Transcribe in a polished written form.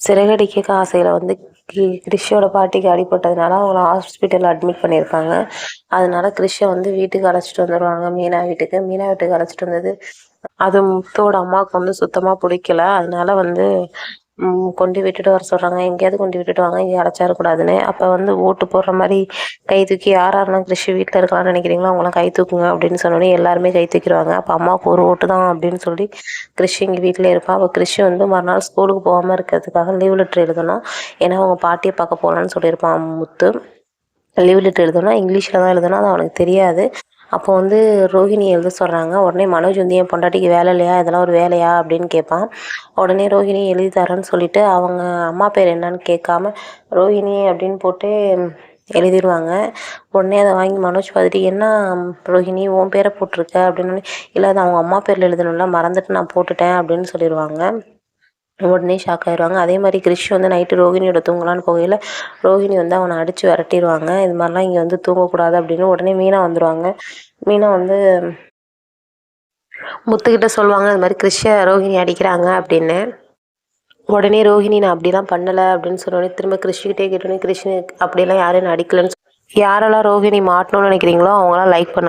சிறகடிக்க ஆசையில் வந்து கிறிஷோட பாட்டிக்கு அடிபட்டதுனால அவங்கள ஹாஸ்பிட்டலில் அட்மிட் பண்ணியிருக்காங்க. அதனால கிறிஷை வந்து வீட்டுக்கு அழைச்சிட்டு வந்துடுவாங்க, மீனா வீட்டுக்கு. மீனா வீட்டுக்கு அழைச்சிட்டு வந்தது அது முத்தோட அம்மாவுக்கு வந்து சுத்தமாக பிடிக்கல. அதனால வந்து கொண்டு விட்டுட்டு வர சொல்கிறாங்க. எங்கேயாவது கொண்டு விட்டுட்டு வாங்க, இங்கே அடைச்சிடக்கூடாதுன்னு. அப்போ வந்து ஓட்டு போடுற மாதிரி கை தூக்கி யாரெல்லாம் கிறிஷ் வீட்டில் இருக்கலாம்னு நினைக்கிறீங்களோ அவங்களாம் கை தூக்குங்க அப்படின்னு சொன்னோடனே எல்லாருமே கை தூக்கிடுவாங்க. அப்போ அம்மாவுக்கு ஒரு ஓட்டு தான் அப்படின்னு சொல்லி கிறிஷ் இங்கே வீட்டில் இருப்பான். அப்போ கிறிஷ் வந்து மறுநாள் ஸ்கூலுக்கு போகாமல் இருக்கிறதுக்காக லீவ் லெட்டர் எழுதணும். ஏன்னா அவங்க பாட்டியை பார்க்க போகலான்னு சொல்லியிருப்பான் முத்து. லீவ் லெட்டர் எழுதணும், இங்கிலீஷில் தான் எழுதணும், அது அவனுக்கு தெரியாது. அப்போ வந்து ரோஹிணி எழுத சொல்கிறாங்க. உடனே மனோஜ் வந்து என் பொண்டாட்டிக்கு வேலை இல்லையா, இதெல்லாம் ஒரு வேலையா அப்படின்னு கேட்பான். உடனே ரோஹிணி எழுதி தரேன்னு சொல்லிட்டு அவங்க அம்மா பேர் என்னன்னு கேட்காம ரோஹிணி அப்படின்னு போட்டு எழுதிடுவாங்க. உடனே அதை வாங்கி மனோஜ் பார்த்துட்டு என்ன ரோஹிணி உன் பேரை போட்டிருக்க அப்படின்னு. இல்லை அது அவங்க அம்மா பேரில் எழுதணும்ல, மறந்துட்டு நான் போட்டுட்டேன் அப்படின்னு சொல்லிடுவாங்க. உடனே ஷாக் ஆயிடுவாங்க. அதே மாதிரி கிறிஷ் வந்து நைட்டு ரோஹிணியோட தூங்கலான்னு போகையில் ரோஹிணி வந்து அவனை அடித்து விரட்டிடுவாங்க. இது மாதிரிலாம் இங்கே வந்து தூங்கக்கூடாது அப்படின்னு. உடனே மீனா வந்துடுவாங்க. மீனா வந்து முத்துக்கிட்ட சொல்லுவாங்க, அது மாதிரி கிறிஷை ரோஹிணி அடிக்கிறாங்க அப்படின்னு. உடனே ரோஹிணி நான் அப்படிலாம் பண்ணலை அப்படின்னு சொன்னோடனே திரும்ப கிறிஷ்கிட்டே கேட்டோடனே கிறிஷ் அப்படியெல்லாம் யாரும் அடிக்கலைன்னு யாரெல்லாம் ரோஹிணி மாட்டணும்னு நினைக்கிறீங்களோ அவங்களாம் லைக் பண்ணுங்க.